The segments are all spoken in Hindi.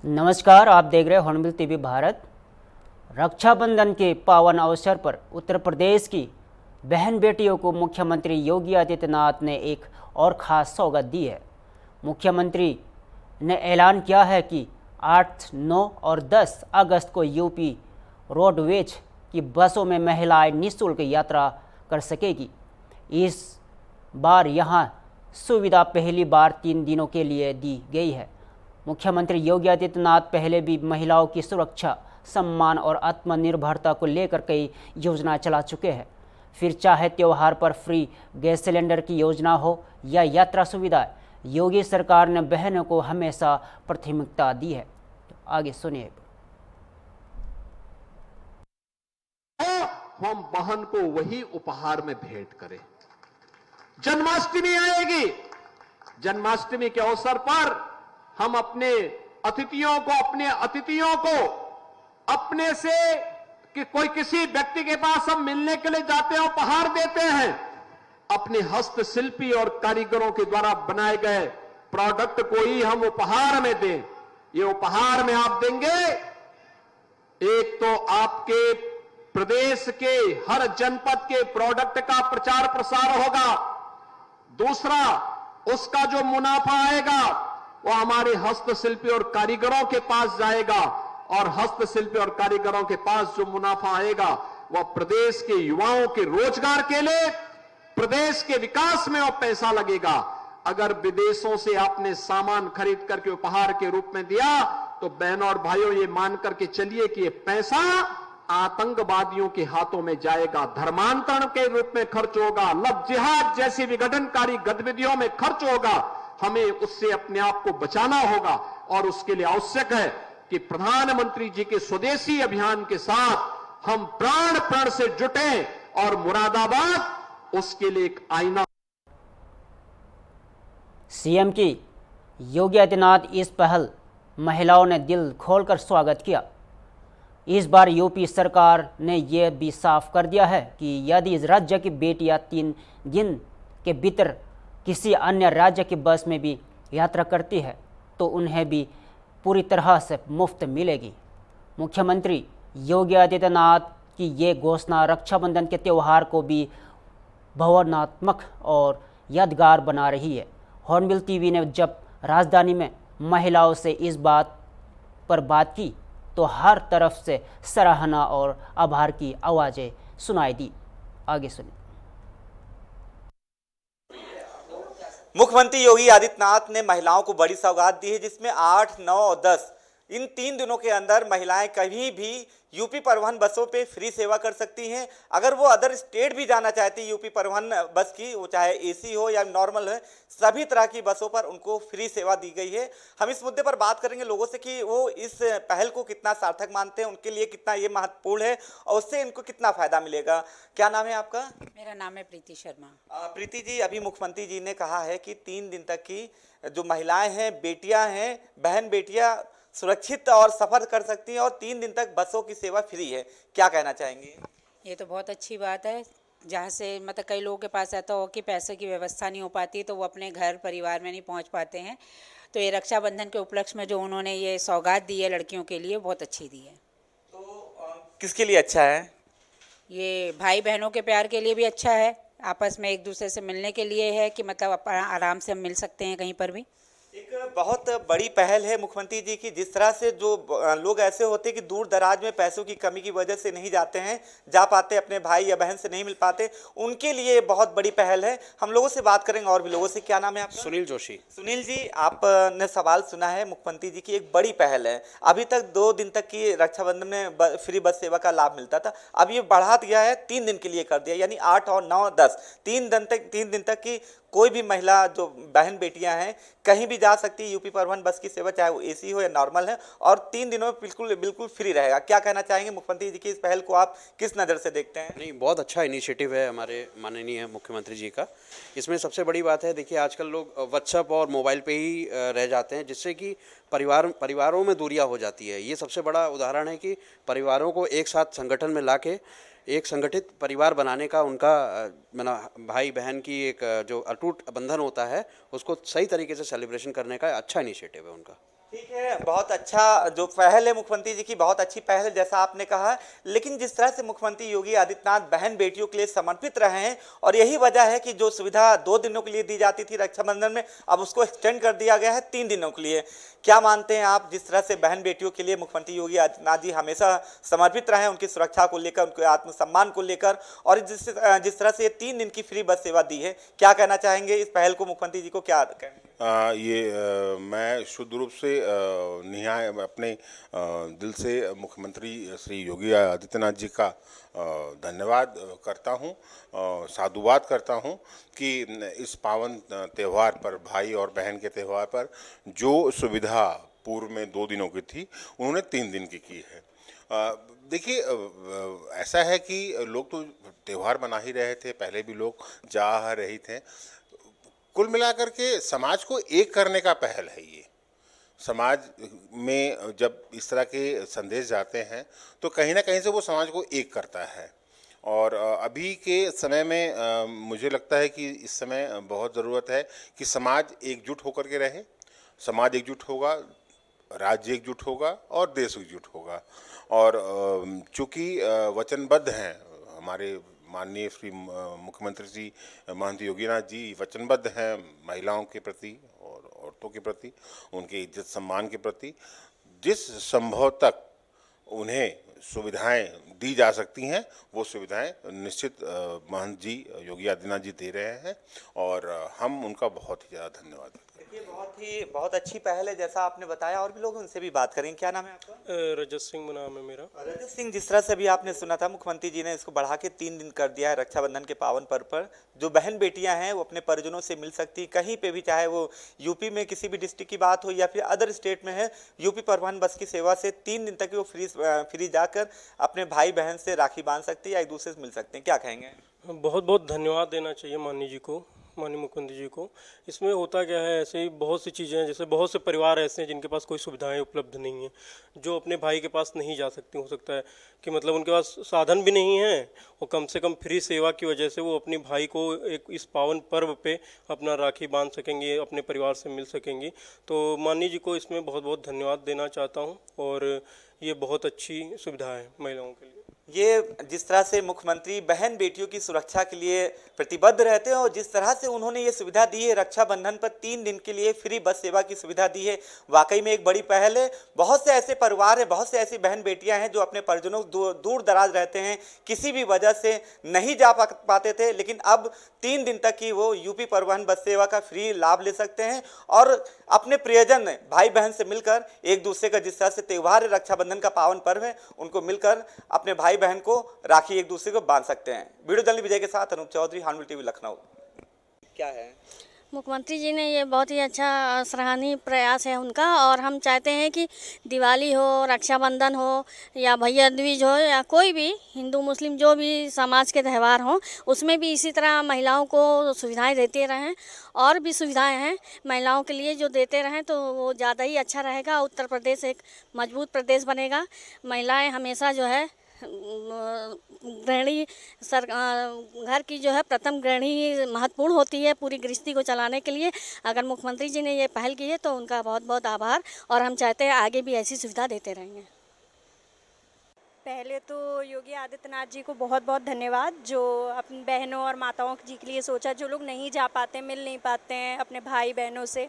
नमस्कार, आप देख रहे हैं हॉर्नबिल टीवी भारत। रक्षाबंधन के पावन अवसर पर उत्तर प्रदेश की बहन बेटियों को मुख्यमंत्री योगी आदित्यनाथ ने एक और ख़ास सौगात दी है। मुख्यमंत्री ने ऐलान किया है कि 8, 9 और 10 अगस्त को यूपी रोडवेज की बसों में महिलाएं निःशुल्क यात्रा कर सकेगी। इस बार यहां सुविधा पहली बार 3 दिनों के लिए दी गई है। मुख्यमंत्री योगी आदित्यनाथ पहले भी महिलाओं की सुरक्षा, सम्मान और आत्मनिर्भरता को लेकर कई योजनाएं चला चुके हैं। फिर चाहे त्यौहार पर फ्री गैस सिलेंडर की योजना हो या यात्रा सुविधा, योगी सरकार ने बहनों को हमेशा प्राथमिकता दी है। तो आगे सुनिए। हम बहन को वही उपहार में भेंट करें। जन्माष्टमी आएगी, जन्माष्टमी के अवसर पर हम अपने अतिथियों को अपने से कि कोई किसी व्यक्ति के पास हम मिलने के लिए जाते हैं, उपहार देते हैं। अपने हस्तशिल्पी और कारीगरों के द्वारा बनाए गए प्रोडक्ट को ही हम उपहार में दें। ये उपहार में आप देंगे, एक तो आपके प्रदेश के हर जनपद के प्रोडक्ट का प्रचार प्रसार होगा, दूसरा उसका जो मुनाफा आएगा वो हमारे हस्तशिल्पी और कारीगरों के पास जाएगा, और हस्तशिल्पी और कारीगरों के पास जो मुनाफा आएगा वह प्रदेश के युवाओं के रोजगार के लिए, प्रदेश के विकास में वो पैसा लगेगा। अगर विदेशों से आपने सामान खरीद करके उपहार के रूप में दिया तो बहनों और भाइयों ये मान करके चलिए कि ये पैसा आतंकवादियों के हाथों में जाएगा, धर्मांतरण के रूप में खर्च होगा, लव जिहाद जैसी विघटनकारी गतिविधियों में खर्च होगा। हमें उससे अपने आप को बचाना होगा और उसके लिए आवश्यक है कि प्रधानमंत्री जी के स्वदेशी अभियान के साथ हम प्राण से जुटे और मुरादाबाद उसके लिए एक आईना। सीएम की योगी आदित्यनाथ इस पहल महिलाओं ने दिल खोलकर स्वागत किया। इस बार यूपी सरकार ने यह भी साफ कर दिया है कि यदि राज्य की बेटियां 3 दिन के भीतर किसी अन्य राज्य की बस में भी यात्रा करती है तो उन्हें भी पूरी तरह से मुफ्त मिलेगी। मुख्यमंत्री योगी आदित्यनाथ की ये घोषणा रक्षाबंधन के त्यौहार को भी भावनात्मक और यादगार बना रही है। हॉर्नबिल टीवी ने जब राजधानी में महिलाओं से इस बात पर बात की तो हर तरफ से सराहना और आभार की आवाज़ें सुनाई दी। आगे सुनिए। मुख्यमंत्री योगी आदित्यनाथ ने महिलाओं को बड़ी सौगात दी है, जिसमें 8, 9 और 10 इन 3 दिनों के अंदर महिलाएं कहीं भी यूपी परिवहन बसों पे फ्री सेवा कर सकती हैं। अगर वो अदर स्टेट भी जाना चाहती है यूपी परिवहन बस की, वो चाहे एसी हो या नॉर्मल है, सभी तरह की बसों पर उनको फ्री सेवा दी गई है। हम इस मुद्दे पर बात करेंगे लोगों से कि वो इस पहल को कितना सार्थक मानते हैं, उनके लिए कितना ये महत्वपूर्ण है और उससे इनको कितना फायदा मिलेगा। क्या नाम है आपका? मेरा नाम है प्रीति शर्मा। प्रीति जी, अभी मुख्यमंत्री जी ने कहा है कि 3 दिन तक की जो महिलाएं हैं, बेटियां हैं, बहन बेटियां सुरक्षित और सफ़र कर सकती हैं और 3 दिन तक बसों की सेवा फ्री है। क्या कहना चाहेंगे? ये तो बहुत अच्छी बात है। जहाँ से मतलब कई लोगों के पास ऐसा हो कि पैसे की व्यवस्था नहीं हो पाती तो वो अपने घर परिवार में नहीं पहुँच पाते हैं, तो ये रक्षाबंधन के उपलक्ष्य में जो उन्होंने ये सौगात दी है लड़कियों के लिए, बहुत अच्छी दी है। तो किसके लिए अच्छा है? ये भाई बहनों के प्यार के लिए भी अच्छा है, आपस में एक दूसरे से मिलने के लिए है कि मतलब आराम से हम मिल सकते हैं कहीं पर भी। एक बहुत बड़ी पहल है मुख्यमंत्री जी की। जिस तरह से जो लोग ऐसे होते हैं कि दूर दराज में पैसों की कमी की वजह से नहीं जाते हैं, जा पाते, अपने भाई या बहन से नहीं मिल पाते, उनके लिए बहुत बड़ी पहल है। हम लोगों से बात करेंगे और भी लोगों से। क्या नाम है आपका? सुनील जोशी। सुनील जी, आपने सवाल सुना है, मुख्यमंत्री जी की एक बड़ी पहल है। अभी तक 2 दिन तक की रक्षाबंधन में फ्री बस सेवा का लाभ मिलता था, अब ये बढ़ा दिया है, 3 दिन के लिए कर दिया, यानी 8 और 9, 10 3 दिन तक की कोई भी महिला जो बहन बेटियां हैं कहीं भी जा सकती है यूपी परिवहन बस की सेवा, चाहे वो एसी हो या नॉर्मल है, और 3 दिनों में बिल्कुल फ्री रहेगा। क्या कहना चाहेंगे मुख्यमंत्री जी की इस पहल को आप किस नज़र से देखते हैं? नहीं, बहुत अच्छा इनिशिएटिव है हमारे माननीय मुख्यमंत्री जी का। इसमें सबसे बड़ी बात है, देखिए आजकल लोग व्हाट्सएप और मोबाइल पे ही रह जाते हैं, जिससे कि परिवारों में दूरियां हो जाती है। ये सबसे बड़ा उदाहरण है कि परिवारों को एक साथ संगठन में ला के एक संगठित परिवार बनाने का उनका भाई बहन की एक जो अटूट बंधन होता है उसको सही तरीके से सेलिब्रेशन करने का अच्छा इनिशिएटिव है उनका। ठीक है, बहुत अच्छा जो पहल है मुख्यमंत्री जी की, बहुत अच्छी पहल है जैसा आपने कहा। लेकिन जिस तरह से मुख्यमंत्री योगी आदित्यनाथ बहन बेटियों के लिए समर्पित रहे हैं और यही वजह है कि जो सुविधा 2 दिनों के लिए दी जाती थी रक्षाबंधन में, अब उसको एक्सटेंड कर दिया गया है 3 दिनों के लिए। क्या मानते हैं आप, जिस तरह से बहन बेटियों के लिए मुख्यमंत्री योगी आदित्यनाथ जी हमेशा समर्पित रहे हैं, उनकी सुरक्षा को लेकर, उनके आत्मसम्मान को लेकर, और जिस तरह से ये 3 दिन की फ्री बस सेवा दी है, क्या कहना चाहेंगे इस पहल को, मुख्यमंत्री जी को क्या कहेंगे? मैं शुद्ध रूप से निहाय अपने दिल से मुख्यमंत्री श्री योगी आदित्यनाथ जी का धन्यवाद करता हूं, साधुवाद करता हूं कि इस पावन त्यौहार पर, भाई और बहन के त्यौहार पर जो सुविधा पूर्व में 2 दिनों की थी, उन्होंने 3 दिन की है। देखिए, ऐसा है कि लोग तो त्यौहार मना ही रहे थे, पहले भी लोग चाह रहे थे। कुल मिलाकर के समाज को एक करने का पहल है ये। समाज में जब इस तरह के संदेश जाते हैं तो कहीं ना कहीं से वो समाज को एक करता है। और अभी के समय में मुझे लगता है कि इस समय बहुत ज़रूरत है कि समाज एकजुट होकर के रहे। समाज एकजुट होगा, राज्य एकजुट होगा और देश एकजुट होगा। और चूँकि वचनबद्ध हैं हमारे माननीय श्री मुख्यमंत्री जी महंत योगीनाथ जी, वचनबद्ध हैं महिलाओं के प्रति और औरतों के प्रति, उनके इज्जत सम्मान के प्रति। जिस संभव तक उन्हें सुविधाएं दी जा सकती हैं, वो सुविधाएं निश्चित महंत जी योगी आदित्यनाथ जी दे रहे हैं और हम उनका बहुत ही ज़्यादा धन्यवाद करते हैं। ये बहुत अच्छी पहल है जैसा आपने बताया, और भी लोग उनसे भी बात करेंगे। क्या नाम है आपका? रजत सिंह नाम है मेरा। रजत सिंह, जिस तरह से अभी आपने सुना था, मुख्यमंत्री जी ने इसको बढ़ा के 3 दिन कर दिया है रक्षाबंधन के पावन पर्व पर। जो बहन बेटियां हैं वो अपने परिजनों से मिल सकती कहीं पे भी, चाहे वो यूपी में किसी भी डिस्ट्रिक्ट की बात हो या फिर अदर स्टेट में है। यूपी परिवहन बस की सेवा से 3 दिन तक वो फ्री जाकर अपने भाई बहन से राखी बांध सकती है या एक दूसरे से मिल सकते हैं। क्या कहेंगे? बहुत बहुत धन्यवाद देना चाहिए माननीय जी को, माननीय मुख्यमंत्री जी को। इसमें होता क्या है, ऐसे ही बहुत सी चीज़ें हैं, जैसे बहुत से परिवार ऐसे हैं जिनके पास कोई सुविधाएं उपलब्ध नहीं हैं, जो अपने भाई के पास नहीं जा सकते। हो सकता है कि मतलब उनके पास साधन भी नहीं है और कम से कम फ्री सेवा की वजह से वो अपने भाई को एक इस पावन पर्व पे अपना राखी बांध सकेंगे, अपने परिवार से मिल सकेंगी। तो माननीय जी को इसमें बहुत बहुत धन्यवाद देना चाहता हूँ और ये बहुत अच्छी सुविधा है महिलाओं के लिए। ये जिस तरह से मुख्यमंत्री बहन बेटियों की सुरक्षा के लिए प्रतिबद्ध रहते हैं और जिस तरह से उन्होंने ये सुविधा दी है, रक्षाबंधन पर 3 दिन के लिए फ्री बस सेवा की सुविधा दी है, वाकई में एक बड़ी पहल है। बहुत से ऐसे परिवार हैं, बहुत से ऐसी बहन बेटियां हैं जो अपने परिजनों दूर दराज रहते हैं, किसी भी वजह से नहीं जा पाते थे, लेकिन अब 3 दिन तक की वो यूपी परिवहन बस सेवा का फ्री लाभ ले सकते हैं और अपने प्रियजन भाई बहन से मिलकर एक दूसरे का, जिस तरह से त्यौहार है रक्षाबंधन का पावन पर्व है, उनको मिलकर अपने भाई बहन को राखी एक दूसरे को बांध सकते हैं। वीडियो जर्नलिस्ट विजय के साथ अनूप चौधरी, हानविल टीवी, लखनऊ। क्या है, मुख्यमंत्री जी ने ये बहुत ही अच्छा सराहनीय प्रयास है उनका, और हम चाहते हैं कि दिवाली हो, रक्षाबंधन हो या भैया दूज हो या कोई भी हिंदू मुस्लिम जो भी समाज के त्यौहार हों, उसमें भी इसी तरह महिलाओं को सुविधाएं देते रहें। और भी सुविधाएं हैं महिलाओं के लिए जो देते रहें तो वो ज़्यादा ही अच्छा रहेगा। उत्तर प्रदेश एक मजबूत प्रदेश बनेगा। महिलाएं हमेशा जो है गृहिणी घर की जो है प्रथम गृहिणी महत्वपूर्ण होती है पूरी गृहस्थी को चलाने के लिए। अगर मुख्यमंत्री जी ने ये पहल की है तो उनका बहुत बहुत आभार, और हम चाहते हैं आगे भी ऐसी सुविधा देते रहेंगे। पहले तो योगी आदित्यनाथ जी को बहुत बहुत धन्यवाद, जो अपनी बहनों और माताओं जी के लिए सोचा, जो लोग नहीं जा पाते, मिल नहीं पाते हैं अपने भाई बहनों से।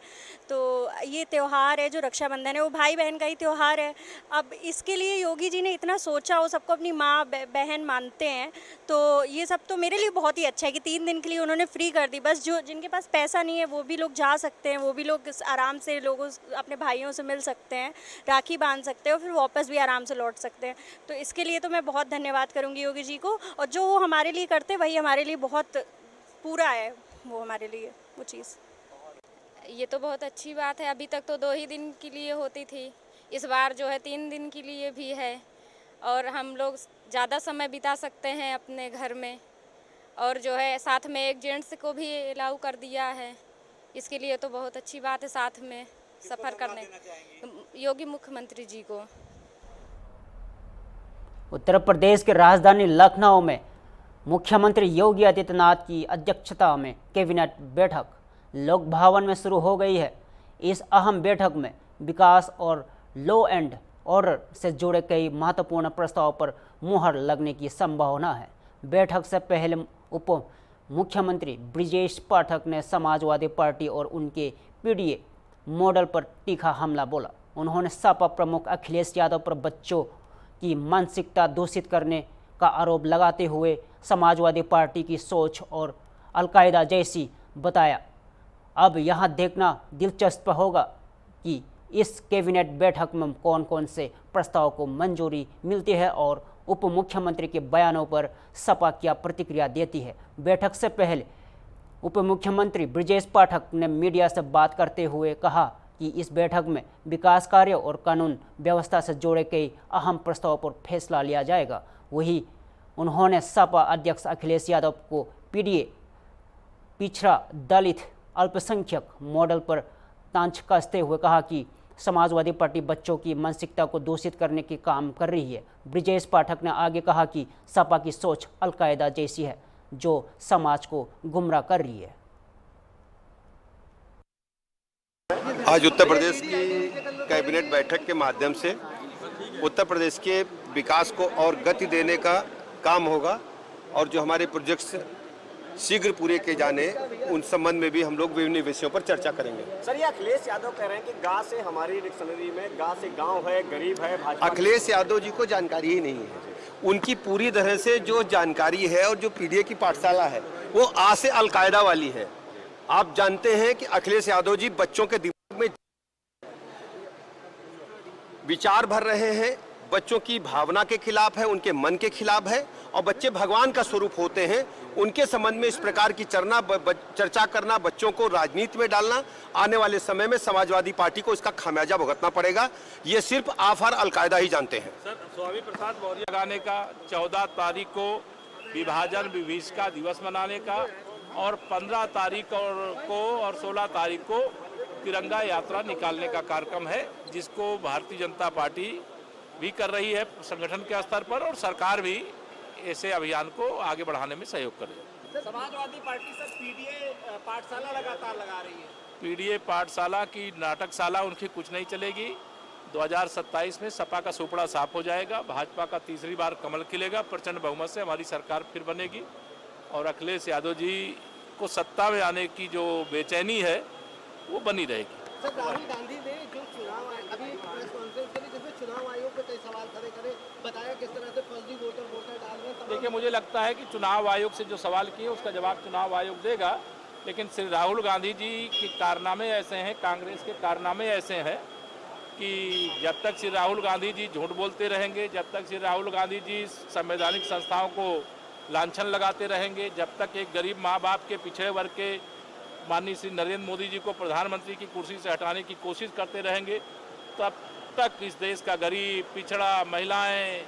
तो ये त्यौहार है जो रक्षाबंधन है, वो भाई बहन का ही त्यौहार है। अब इसके लिए योगी जी ने इतना सोचा, वो सबको अपनी माँ बहन मानते हैं, तो ये सब तो मेरे लिए बहुत ही अच्छा है कि 3 दिन के लिए उन्होंने फ्री कर दी। बस जो जिनके पास पैसा नहीं है वो भी लोग जा सकते हैं, वो भी लोग आराम से लोगों अपने भाइयों से मिल सकते हैं, राखी बांध सकते हैं और फिर वापस भी आराम से लौट सकते हैं। तो इसके लिए तो मैं बहुत धन्यवाद करूंगी योगी जी को, और जो वो हमारे लिए करते वही हमारे लिए बहुत पूरा है, वो हमारे लिए वो चीज़। ये तो बहुत अच्छी बात है। अभी तक तो 2 ही दिन के लिए होती थी, इस बार जो है 3 दिन के लिए भी है, और हम लोग ज़्यादा समय बिता सकते हैं अपने घर में, और जो है साथ में एक जेंट्स को भी अलाउ कर दिया है। इसके लिए तो बहुत अच्छी बात है साथ में सफ़र करने, योगी मुख्यमंत्री जी को। उत्तर प्रदेश की राजधानी लखनऊ में मुख्यमंत्री योगी आदित्यनाथ की अध्यक्षता में कैबिनेट बैठक लोक भवन में शुरू हो गई है। इस अहम बैठक में विकास और लॉ एंड ऑर्डर से जुड़े कई महत्वपूर्ण प्रस्तावों पर मुहर लगने की संभावना है। बैठक से पहले उप मुख्यमंत्री ब्रिजेश पाठक ने समाजवादी पार्टी और उनके पीडीए मॉडल पर तीखा हमला बोला। उन्होंने सपा प्रमुख अखिलेश यादव पर बच्चों की मानसिकता दूषित करने का आरोप लगाते हुए समाजवादी पार्टी की सोच और अलकायदा जैसी बताया। अब यहाँ देखना दिलचस्प होगा कि इस कैबिनेट बैठक में कौन कौन से प्रस्ताव को मंजूरी मिलती है और उप मुख्यमंत्री के बयानों पर सपा क्या प्रतिक्रिया देती है। बैठक से पहले उप मुख्यमंत्री ब्रिजेश पाठक ने मीडिया से बात करते हुए कहा कि इस बैठक में विकास कार्यों और कानून व्यवस्था से जुड़े कई अहम प्रस्तावों पर फैसला लिया जाएगा। वहीं उन्होंने सपा अध्यक्ष अखिलेश यादव को पीडीए पिछड़ा दलित अल्पसंख्यक मॉडल पर तांच कसते हुए कहा कि समाजवादी पार्टी बच्चों की मानसिकता को दूषित करने के काम कर रही है। ब्रिजेश पाठक ने आगे कहा कि सपा की सोच अलकायदा जैसी है जो समाज को गुमराह कर रही है। आज उत्तर प्रदेश की कैबिनेट बैठक के माध्यम से उत्तर प्रदेश के विकास को और गति देने का काम होगा और जो हमारे प्रोजेक्ट्स शीघ्र पूरे किए जाने उन संबंध में भी हम लोग विभिन्न विषयों पर चर्चा करेंगे। सर, ये अखिलेश यादव कह रहे हैं कि गांव से हमारी डिक्शनरी में गांव से गांव है, गरीब है, भाजपा। अखिलेश यादव जी को जानकारी ही नहीं है। उनकी पूरी तरह से जो जानकारी है और जो पीडीए की पाठशाला है वो आ से अलकायदा वाली है। आप जानते हैं कि अखिलेश यादव जी बच्चों के दिमाग में विचार भर रहे हैं, बच्चों की भावना के खिलाफ है, उनके मन के खिलाफ है और बच्चे भगवान का स्वरूप होते हैं। उनके संबंध में इस प्रकार की चर्चा करना, बच्चों को राजनीति में डालना, आने वाले समय में समाजवादी पार्टी को इसका खामियाजा भुगतना पड़ेगा। ये सिर्फ आप और अलकायदा ही जानते हैं। सर, स्वामी प्रसाद मौर्य लगाने का 14 तारीख को विभाजन विभीषिका दिवस मनाने का और 15 तारीख को और 16 तारीख को तिरंगा यात्रा निकालने का कार्यक्रम है, जिसको भारतीय जनता पार्टी भी कर रही है संगठन के स्तर पर और सरकार भी ऐसे अभियान को आगे बढ़ाने में सहयोग करे। समाजवादी पार्टी सर पीडीए पाठशाला लगातार लगा रही है। पीडीए पाठशाला की नाटकशाला उनकी कुछ नहीं चलेगी। 2027 में सपा का सुपड़ा साफ हो जाएगा, भाजपा का तीसरी बार कमल खिलेगा, प्रचंड बहुमत से हमारी सरकार फिर बनेगी और अखिलेश यादव जी को सत्ता में आने की जो बेचैनी है वो बनी रहेगी। सर, राहुल गांधी ने जो चुनाव अभी प्रेस कॉन्फ्रेंस करी जिसमें चुनाव आयोग पे कई सवाल खड़े करे, बताया किस तरह से फर्जी वोटर डाल रहे हैं। देखिए, मुझे लगता है कि चुनाव आयोग से जो सवाल किए उसका जवाब चुनाव आयोग देगा, लेकिन श्री राहुल गांधी जी के कारनामे ऐसे हैं, कांग्रेस के कारनामे ऐसे हैं कि जब तक श्री राहुल गांधी जी झूठ बोलते रहेंगे, जब तक श्री राहुल गांधी जी संवैधानिक संस्थाओं को लांछन लगाते रहेंगे, जब तक एक गरीब माँ बाप के पिछड़े वर्ग के माननीय श्री नरेंद्र मोदी जी को प्रधानमंत्री की कुर्सी से हटाने की कोशिश करते रहेंगे, तब तक इस देश का गरीब, पिछड़ा, महिलाएं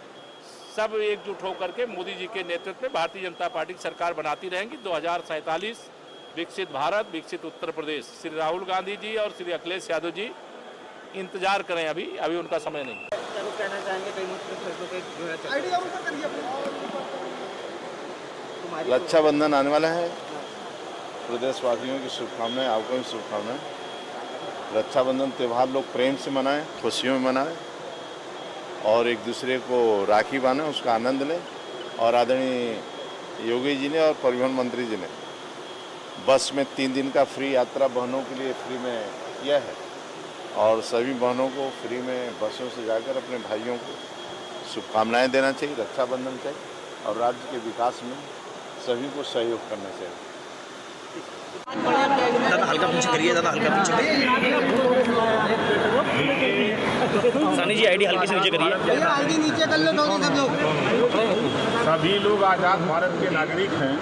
सब एकजुट होकर के मोदी जी के नेतृत्व में भारतीय जनता पार्टी की सरकार बनाती रहेंगी। 2047 विकसित भारत, विकसित उत्तर प्रदेश। श्री राहुल गांधी जी और श्री अखिलेश यादव जी इंतजार करें, अभी उनका समय नहीं है। कहना चाहेंगे रक्षाबंधन आने वाला है, प्रदेशवासियों की शुभकामनाएं, आपको भी शुभकामनाएं। रक्षाबंधन त्यौहार लोग प्रेम से मनाएं, खुशियों में मनाएं और एक दूसरे को राखी बांधें, उसका आनंद लें। और आदरणीय योगी जी ने और परिवहन मंत्री जी ने बस में 3 दिन का फ्री यात्रा बहनों के लिए फ्री में किया है और सभी बहनों को फ्री में बसों से जाकर अपने भाइयों को शुभकामनाएं देना चाहिए, रक्षाबंधन चाहिए और राज्य के विकास में सभी को सहयोग करना चाहिए। दादा हल्का पीछे करिए, दादा हल्का पीछे सानी जी, आईडी हल्की से नीचे करिए, आईडी नीचे कर लो सब लोग। सभी लोग आज़ाद भारत के नागरिक हैं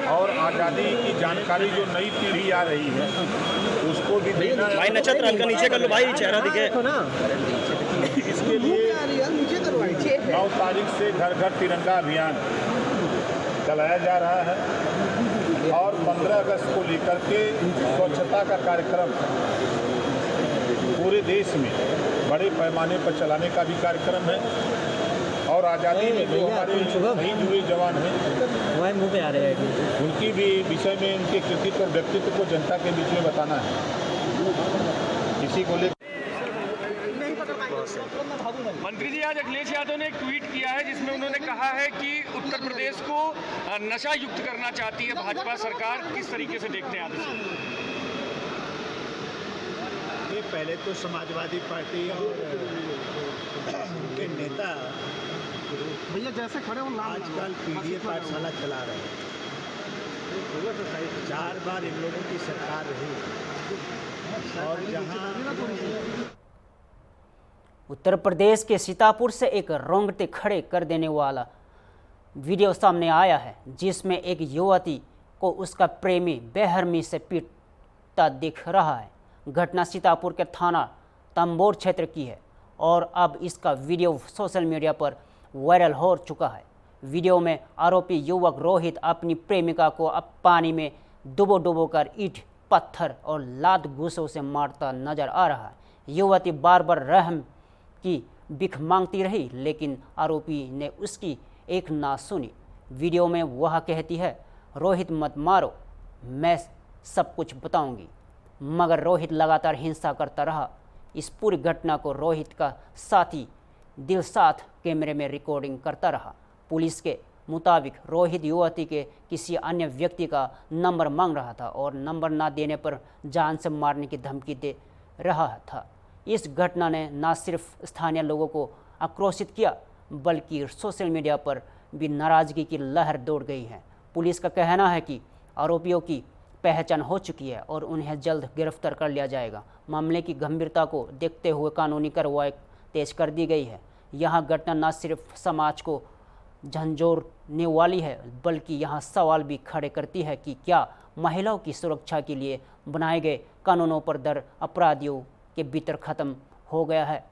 और आज़ादी की जानकारी जो नई पीढ़ी आ रही है उसको भी देना। भाई नक्षत्र हल्का नीचे कर लो भाई, चेहरा दिखे। इसके लिए 9 तारीख से घर घर तिरंगा अभियान चलाया जा रहा है और 15 अगस्त को लेकर के स्वच्छता का कार्यक्रम पूरे देश में बड़े पैमाने पर चलाने का भी कार्यक्रम है और आज़ादी में जो हमारे शहीद हुए जवान हैं मुँह पे आ रहे हैं, उनकी भी विषय में उनके कृतित्व और व्यक्तित्व को जनता के बीच में बताना है। इसी इसी को लेकर मंत्री जी, आज अखिलेश यादव ने एक ट्वीट किया है जिसमें उन्होंने कहा है कि उत्तर प्रदेश को नशा युक्त करना चाहती है भाजपा सरकार। किस तरीके से देखते हैं आप इसे? ये पहले तो समाजवादी पार्टी और उनके नेता भैया जैसे खड़े हो आजकल पीडीए पाठशाला चला रहे हैं। 4 बार इन लोगों की सरकार रही और जहां उत्तर प्रदेश के सीतापुर से एक रोंगटे खड़े कर देने वाला वीडियो सामने आया है, जिसमें एक युवती को उसका प्रेमी बेरहमी से पीटता दिख रहा है। घटना सीतापुर के थाना तंबोर क्षेत्र की है और अब इसका वीडियो सोशल मीडिया पर वायरल हो चुका है। वीडियो में आरोपी युवक रोहित अपनी प्रेमिका को अब पानी में डुबो कर ईंट, पत्थर और लात घूंसों से मारता नजर आ रहा है। युवती बार बार रहम की भिख मांगती रही, लेकिन आरोपी ने उसकी एक ना सुनी। वीडियो में वह कहती है, रोहित मत मारो, मैं सब कुछ बताऊंगी, मगर रोहित लगातार हिंसा करता रहा। इस पूरी घटना को रोहित का साथी दिलसाथ कैमरे में रिकॉर्डिंग करता रहा। पुलिस के मुताबिक रोहित युवती के किसी अन्य व्यक्ति का नंबर मांग रहा था और नंबर ना देने पर जान से मारने की धमकी दे रहा था। इस घटना ने न सिर्फ स्थानीय लोगों को आक्रोशित किया, बल्कि सोशल मीडिया पर भी नाराजगी की लहर दौड़ गई है। पुलिस का कहना है कि आरोपियों की पहचान हो चुकी है और उन्हें जल्द गिरफ्तार कर लिया जाएगा। मामले की गंभीरता को देखते हुए कानूनी कार्रवाई तेज कर दी गई है। यह घटना न सिर्फ समाज को झंझोरने वाली है, बल्कि यह सवाल भी खड़े करती है कि क्या महिलाओं की सुरक्षा के लिए बनाए गए कानूनों पर डर अपराधियों के भीतर खत्म हो गया है।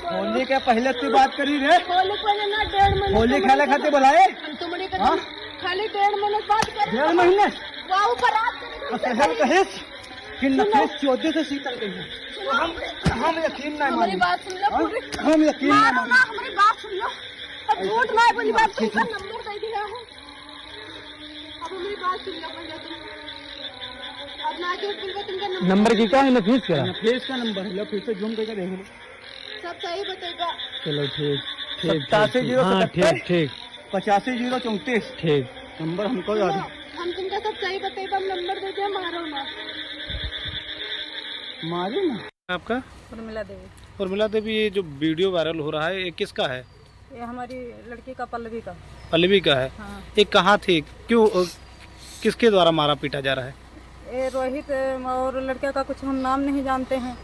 होली के पहले से बात करी रे। होली पहले ना 1.5 महीने होली खेले खाते बुलाए तुम्हारे का खाली 1.5 महीने बात कर 1.5 महीने वाह पर आप कहेस कि नफेस 14 से शीतल गई है। हम यकीन नहीं हमारी बात सुन लो पूरी। हम यकीन नहीं मानो। हमारी बात सुन लो, अब झूठ ना बोली बात तुमका नंबर दे दिया है। अब हमारी बात सुन लो पहले तुम, अब ना झूठ बोल तुमका नंबर की क्या है? नफेस का नंबर है। फिर से जूम करके देख लो, सब सही बताएगा। चलो ठीक 87 ठीक 85 ठीक नंबर हमको याद है। हम तुमका सब सही बताएगा, हम नंबर दे दिया, मारो ना मारो ना। आपका? उर्मिला देवी। उर्मिला देवी, ये जो वीडियो वायरल हो रहा है ये किसका है? ये हमारी लड़की का, पल्लवी का। पल्लवी का है। हाँ। ये कहाँ थी, क्यों, किसके द्वारा मारा पीटा जा रहा है? ये रोहित और लड़के का कुछ हम नाम नहीं जानते हैं।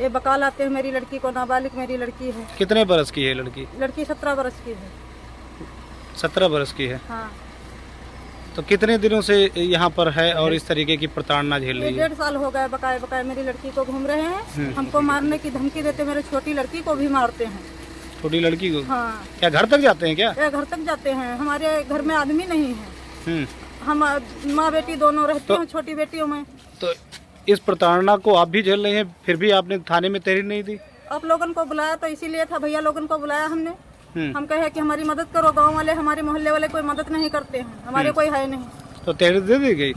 ये बकाल आते हैं मेरी लड़की को, नाबालिग मेरी लड़की है। कितने बरस की है लड़की? लड़की 17 बरस की है। 17 बरस की है। हाँ। तो कितने दिनों से यहाँ पर है और इस तरीके की प्रताड़ना झेल रही है? 1.5 साल हो गए बकाए मेरी लड़की को घूम रहे हैं। हमको मारने की धमकी देते, मेरे छोटी लड़की को भी मारते हैं। छोटी लड़की को? हाँ। क्या घर तक जाते हैं क्या? घर तक जाते हैं। हमारे घर में आदमी नहीं है, हम माँ बेटी दोनों रहते हैं छोटी बेटियों में। तो इस प्रताड़ना को आप भी झेल रहे हैं, फिर भी आपने थाने में तहरीर नहीं दी? आप लोगों को बुलाया तो इसीलिए था, भैया लोगों को बुलाया हमने। हम कहे कि हमारी मदद करो, गांव वाले हमारे मोहल्ले वाले कोई मदद नहीं करते हैं, हमारे कोई है नहीं, तो तहरीर दे दी गई?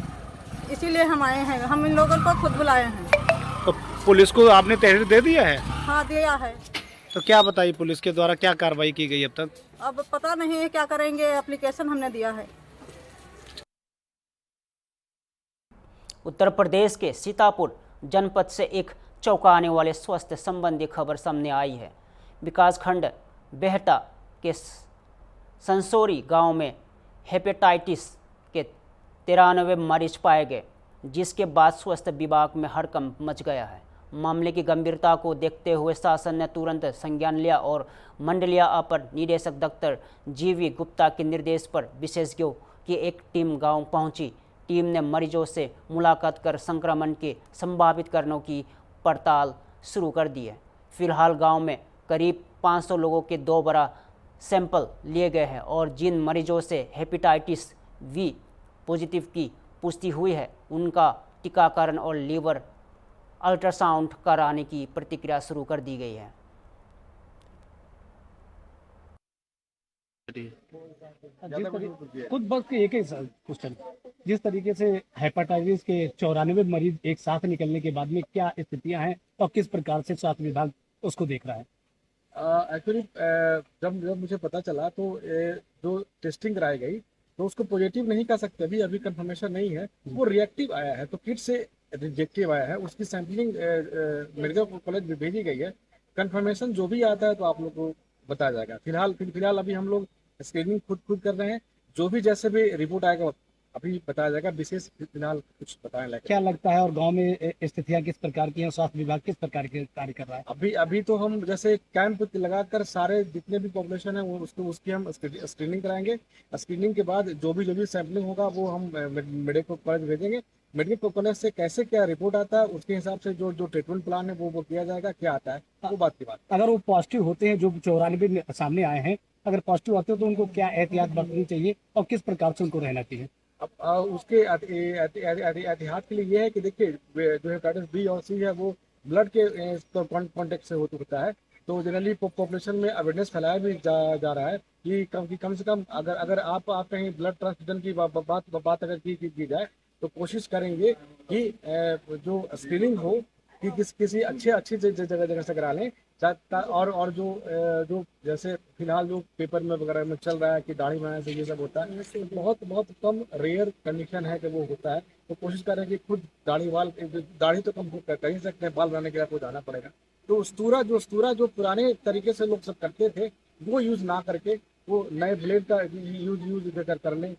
इसीलिए हम आए हैं, हम इन लोगों को खुद बुलाए हैं। तो पुलिस को आपने तहरीर दे दिया है? हाँ दिया है। तो क्या बताइए, पुलिस के द्वारा क्या कार्रवाई की गई अब तक? अब पता नहीं है क्या करेंगे, एप्लीकेशन हमने दिया है। उत्तर प्रदेश के सीतापुर जनपद से एक चौंकाने वाले स्वास्थ्य संबंधी खबर सामने आई है। विकासखंड बेहटा के संसोरी गांव में हेपेटाइटिस के 93 मरीज पाए गए, जिसके बाद स्वास्थ्य विभाग में हड़कंप मच गया है। मामले की गंभीरता को देखते हुए शासन ने तुरंत संज्ञान लिया और मंडलीय अपर निदेशक डॉक्टर जीवी गुप्ता के निर्देश पर विशेषज्ञों की एक टीम गांव पहुंची। टीम ने मरीजों से मुलाकात कर संक्रमण के संभावित कारणों की पड़ताल शुरू कर दी है। फिलहाल गांव में करीब 500 लोगों के 2 बड़ा सैंपल लिए गए हैं और जिन मरीजों से हेपेटाइटिस वी पॉजिटिव की पुष्टि हुई है, उनका टीकाकरण और लीवर अल्ट्रासाउंड कराने की प्रक्रिया शुरू कर दी गई है। खुद बस के एक ही क्वेश्चन, जिस तरीके से हेपेटाइटिस के 94 मरीज एक साथ निकलने के बाद में क्या स्थितियां हैं और किस प्रकार से स्वास्थ्य विभाग उसको देख रहा है? एक्चुअली जब मुझे पता चला तो जो टेस्टिंग कराई गई तो उसको पॉजिटिव नहीं कह सकते, अभी कंफर्मेशन नहीं है, वो रिएक्टिव आया है, तो किट से रिजेक्टिव आया है, उसकी सैंपलिंग मेडिकल कॉलेज में भेजी गई है। कंफर्मेशन जो भी आता है तो आप लोग को बताया जाएगा। फिलहाल अभी हम लोग स्क्रीनिंग खुद कर रहे हैं, जो भी जैसे भी रिपोर्ट आएगा अभी बताया जाएगा। विशेष फिलहाल कुछ बताने लायक क्या लगता है और गांव में स्थितियां किस प्रकार की हैं, स्वास्थ्य विभाग किस प्रकार के कार्य कर रहा है? अभी तो हम जैसे कैंप लगाकर सारे जितने भी पॉपुलेशन है वो उसकी हम स्क्रीनिंग कराएंगे। स्क्रीनिंग के बाद जो भी सैंपलिंग होगा वो हम मेडिकल कॉलेज भेजेंगे। मेडिकल कॉलेज से कैसे क्या रिपोर्ट आता है उसके हिसाब से जो ट्रीटमेंट प्लान है वो किया जाएगा। क्या आता है वो बात की बात। अगर वो पॉजिटिव होते हैं, जो 94 सामने आए हैं, अगर पॉजिटिव आते हो तो उनको क्या एहतियात बरतनी चाहिए और किस प्रकार से उनको रहना चाहिए? अब उसके एहतियात के लिए ये है कि देखिए जो हेपेटाइटिस बी और सी है वो ब्लड के कॉन्टेक्ट से होता है, तो जनरली पॉपुलेशन में अवेयरनेस फैलाया भी जा रहा है कि कम से कम अगर आप कहीं ब्लड ट्रांसफ्यूजन की बात अगर की जाए तो कोशिश करेंगे कि जो स्क्रीनिंग हो कि किसी अच्छी जगह से करा लें। और जो जैसे फिलहाल जो पेपर में वगैरह में चल रहा है कि दाढ़ी बनाने से ये सब होता है, बहुत कम रेयर कंडीशन है कि वो होता है, तो कोशिश करें कि खुद दाढ़ी तो कम कर ही सकते हैं, बाल बनाने के लिए आपको जाना पड़ेगा। तो स्तूरा जो पुराने तरीके से लोग सब करते थे वो यूज ना करके वो नए ब्लेड का यूज कर लें।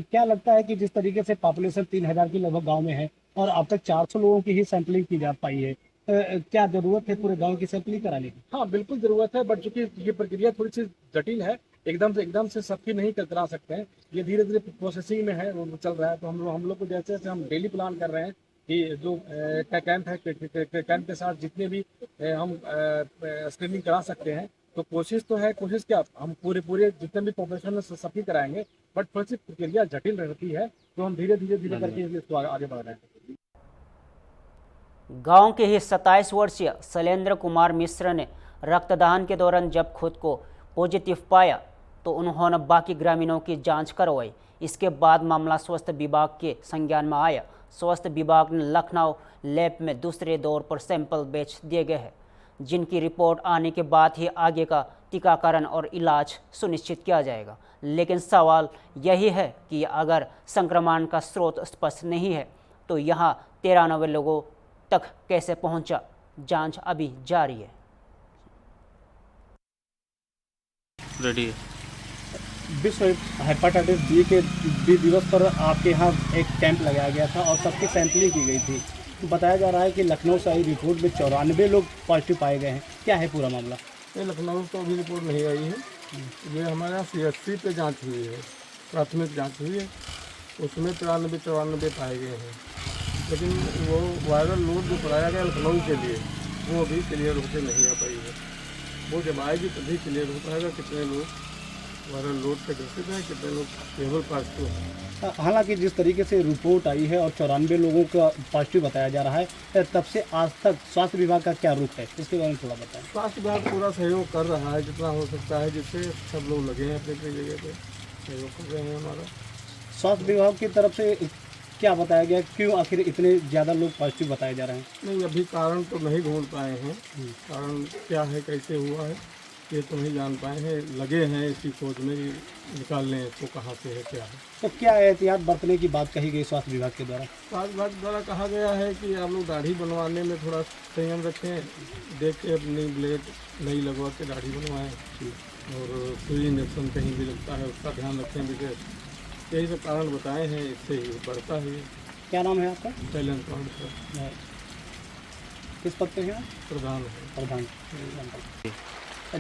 क्या लगता है कि जिस तरीके से पॉपुलेशन 3000 की लगभग गाँव में है और अब तक 400 लोगों की ही सैंपलिंग की जा पाई है, क्या जरूरत है पूरे गांव की सैंपलिंग कराने की? हाँ बिल्कुल जरूरत है, बट चूंकि ये प्रक्रिया थोड़ी सी जटिल है, एकदम से सबकी नहीं करा सकते हैं, ये धीरे धीरे प्रोसेसिंग में है, वो चल रहा है। तो हम लोग को जैसे हम डेली प्लान कर रहे हैं कि जो कैंप है, कैंप के साथ जितने भी हम स्क्रीनिंग करा सकते हैं, तो कोशिश क्या हम पूरे जितने भी पॉपुलेशन है सबकी कराएंगे, बट थोड़ी सी प्रक्रिया जटिल रहती है, तो हम धीरे करके इसको आगे बढ़ रहे हैं। गांव के ही 27 वर्षीय शैलेंद्र कुमार मिश्र ने रक्तदान के दौरान जब खुद को पॉजिटिव पाया तो उन्होंने बाकी ग्रामीणों की जांच करवाई। इसके बाद मामला स्वास्थ्य विभाग के संज्ञान में आया। स्वास्थ्य विभाग ने लखनऊ लैब में दूसरे दौर पर सैंपल भेज दिए गए हैं, जिनकी रिपोर्ट आने के बाद ही आगे का टीकाकरण और इलाज सुनिश्चित किया जाएगा। लेकिन सवाल यही है कि अगर संक्रमण का स्रोत स्पष्ट नहीं है तो यहाँ 93 लोगों तक कैसे पहुंचा, जांच अभी जारी है। विश्व हेपेटाइटिस बी के दिवस पर आपके यहाँ एक कैंप लगाया गया था और सबकी सैंपलिंग की गई थी। बताया जा रहा है कि लखनऊ से आई रिपोर्ट में 94 लोग पॉजिटिव पाए गए हैं। क्या है पूरा मामला? ये लखनऊ तो अभी रिपोर्ट नहीं आई है, ये हमारे यहाँ CHC पे जांच हुई है, प्राथमिक जांच हुई है, उसमें 93 पाए गए हैं। लेकिन वो वायरल लोड जो कराया गया लखनऊ के लिए वो अभी क्लियर होकर नहीं आ पाई है। वो जब आएगी तभी क्लियर हो पाएगा कितने लोग वायरल लोड से ग्रसित हैं, कितने लोग केवल पॉजिटिव हैं। हालांकि जिस तरीके से रिपोर्ट आई है और 94 लोगों का पॉजिटिव बताया जा रहा है, तब से आज तक स्वास्थ्य विभाग का क्या रुख है, इसके बारे में थोड़ा बताएं। स्वास्थ्य विभाग पूरा सहयोग कर रहा है जितना हो सकता है, जिससे सब लोग लगे हैं अपनी जगह पे सहयोग कर रहे हैं। हमारा स्वास्थ्य विभाग की तरफ से क्या बताया गया, क्यों आखिर इतने ज़्यादा लोग पॉजिटिव बताए जा रहे हैं? नहीं, अभी कारण तो नहीं ढूंढ पाए हैं, कारण क्या है, कैसे हुआ है, ये तो नहीं जान पाए हैं। लगे हैं इसी खोज में निकालने इसको कहाँ से है, क्या है। तो क्या एहतियात बरतने की बात कही गई स्वास्थ्य विभाग के द्वारा? स्वास्थ्य विभाग द्वारा कहा गया है कि आप लोग दाढ़ी बनवाने में थोड़ा संयम रखें, देख के अपनी ब्लेड नहीं लगवा के दाढ़ी बनवाएं, और सुई इंजेक्शन कहीं भी लगता है उसका ध्यान रखें विशेष। यही सब कारण बताए हैं, इससे ही बढ़ता है। क्या नाम है आपका? शैलेंद्र कुमार। किस पद पे हैं? प्रधान।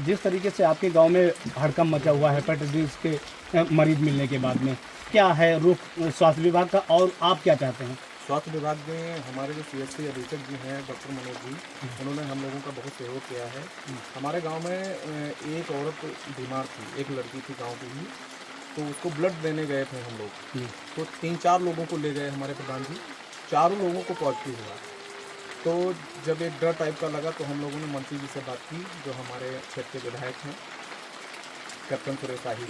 जिस तरीके से आपके गांव में हड़कंप मचा हुआ है हेपेटाइटिस के मरीज मिलने के बाद में, क्या है रुख स्वास्थ्य विभाग का और आप क्या चाहते हैं? स्वास्थ्य विभाग में हमारे जो CHC अधीक्षक जी हैं डॉक्टर मनोज जी, उन्होंने हम लोगों का बहुत सहयोग किया है। हमारे गांव में एक औरत बीमार थी, एक लड़की थी गांव की ही, तो उसको ब्लड देने गए थे हम लोग, तो 3-4 लोगों को ले गए हमारे प्रधान जी, 4 लोगों को पॉजिटिव हुआ। तो जब एक डर टाइप का लगा तो हम लोगों ने मंत्री जी से बात की, जो हमारे क्षेत्र के विधायक हैं, कैप्टन सुरेश शाही।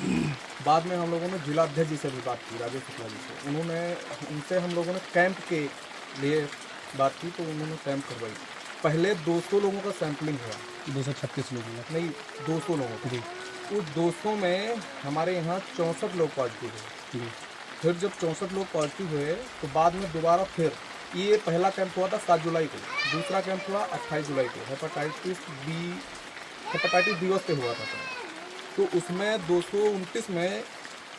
बाद में हम लोगों ने जिला अध्यक्ष जी से भी बात की, राजेश शुक्ला जी से। उनसे हम लोगों ने कैंप के लिए बात की, तो उन्होंने कैंप करवाई। पहले 200 लोगों का सैंपलिंग हुआ, 236 लोगों का नहीं 200 लोगों का। उस 200 में हमारे यहाँ 64 लोग पॉजिटिव हुए। फिर जब 64 लोग पॉजिटिव हुए तो बाद में दोबारा फिर ये पहला कैंप हुआ था 7 जुलाई को, दूसरा कैंप हुआ 28 जुलाई को हेपेटाइटिस दिवस पे हुआ था। तो उसमें 229 में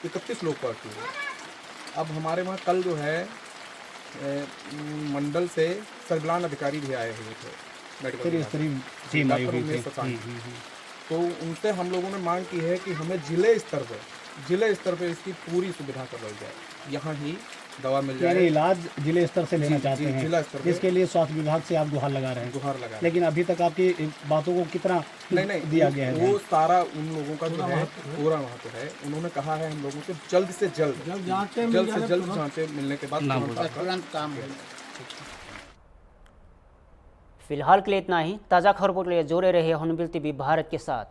31 लोग पॉजिटिव हुए। अब हमारे वहाँ कल जो है मंडल से सर्विलांस अधिकारी भी आए हुए थे, मेडिकल तो उनसे हम लोगों ने मांग की है कि हमें जिले स्तर पे इसकी पूरी सुविधा करवाई जाए, यहाँ ही दवा मिल जाए। यानी इलाज जिले स्तर से लेना चाहते हैं, जिला स्तर पे। इसके लिए स्वास्थ्य विभाग से आप गुहार लगा रहे हैं। गुहार लगा, लेकिन अभी तक आपकी बातों को कितना नहीं दिया गया है? वो सारा उन लोगों का जो है पूरा वहाँ पे है। उन्होंने कहा है हम लोगों से जल्द से जल्द जांचें मिलने के बाद तुरंत काम है। फिलहाल के लिए इतना ही। ताज़ा खबरों के लिए जुड़े रहिए हॉर्नबिल टीवी भारत के साथ।